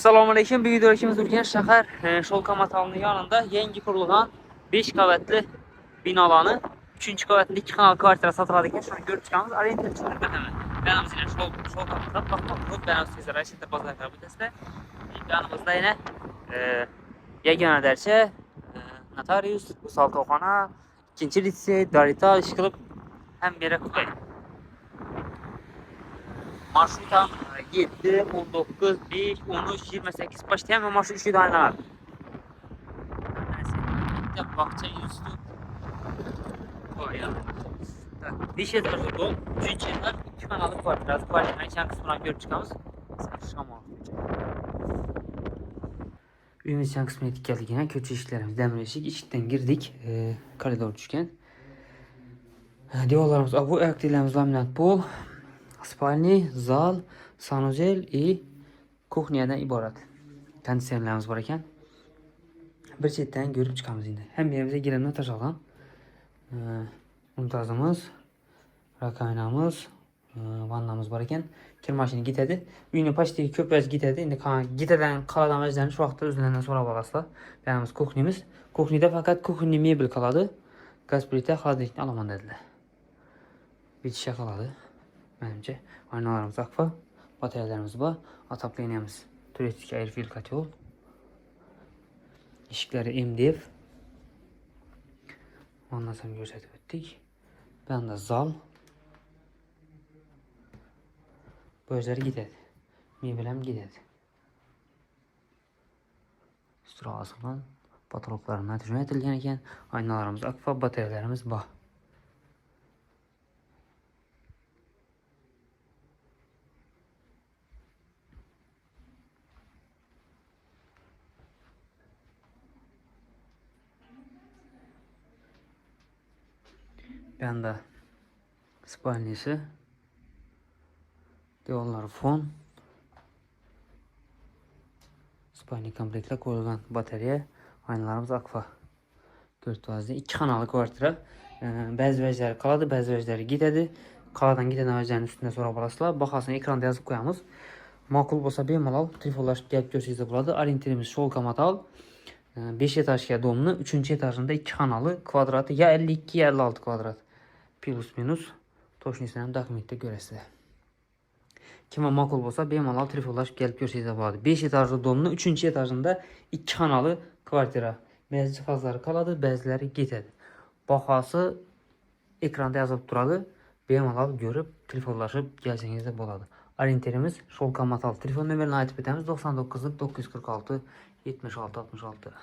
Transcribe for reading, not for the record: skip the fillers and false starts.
Selamünaleyküm. Bir video ikimiz ülkenin şəhər Şolkamatalının yanında yeni kurulan 5 qavatlı binalanı 3. qavatlı 2 kanal kvartira satıladıkken şunu görüp çıkamız. Arayın telefonu ödeme. Beyanımız ile Şolkamatal bakmadık. Beyanımız sizlere Ayşet'te bazı kabutesinde. Beyanımızda yine yegane derçe notarius, Usal Toxana, 2. lise, Darita, Işıqılıb hem bir yere kutlayın. Marşrutam 7, 19, 5, 13, 28 başlayan ve marşrut 3 tane var. Bahçe yüzü. Bir şey de bu. 3 yıllar 2 kanalı var. Biraz kvartına içen kısmından görüp çıkamız. Şama. Ümit içen kısmına ettik geldik yine. Kötü işlerimiz demir eşik. İçten girdik. Koridor üçgen. Diyorlarımız bu aktivlerimiz laminat bol. Spalni, zal, sanuzel i kuxniyadan iborat. Kondisyonerlarimiz var ekan. Bir chetdan görüp çıkamız endi. Hem yerimize girenler taşalgan. Untazımız, rakaynamız, vannamız var ekan. Kir maşini gitedi. Uyni paştiki köpez gitedi. Endi giteden qaladan vəzlərini şu vaxtda özlerinden sonra balasılar. Beyanımız kuxnimiz. Kuxnida fakat kuxni mebel qaladı. Gaz plita, xaladelikni alaman dediler. Bir şişe qaladı. Bence aynalarımız akfa, bataryalarımız var, ataplayınımız turistik airfield katyol, ışıkları MDF, ondan sonra gösterip ettik. Ben de zal, bu özleri gidedi, mebelem gidedi. Üstüne asılan patologlarına tercüme edilgen iken aynalarımız akfa, bataryalarımız var. Ben de spalnisi, diyorlar fon, spalni komplektle koyulan batarya, aynalarımız akfa. Gördüğünüzde 2 kanalı kvartira. Bəzi vəcləri qaladı, bəzi vəcləri gidedi. Qaladan giden vəclərin üstünde sonra balasılar. Baxasını ekranda yazıp koyamız. Makul olsa bemalal telefonlaşıp gelip görseniz buladı. Orientirimiz Şolkamatal. 5 etajga domlu, 3. etajında 2 kanalı kvadratı ya 52 ya 56 kvadrat. Plus minus. Toşnisini dokumentde görəsiniz. Kime makul olsa bemalal telefonlaşıp gelip görseniz buladı. 5 etajlı domlu, 3. etajında 2 kanalı kvartira. Bəzi cihazları qaladı, bəziləri gitedi. Baxası ekranda yazıb duradı. Bemalal görüb telefonlaşıb gəlsəniz də boladı. Orienterimiz Şolkamatal. Telefon nömrərini aytıb etəmiz 99 946 76 66.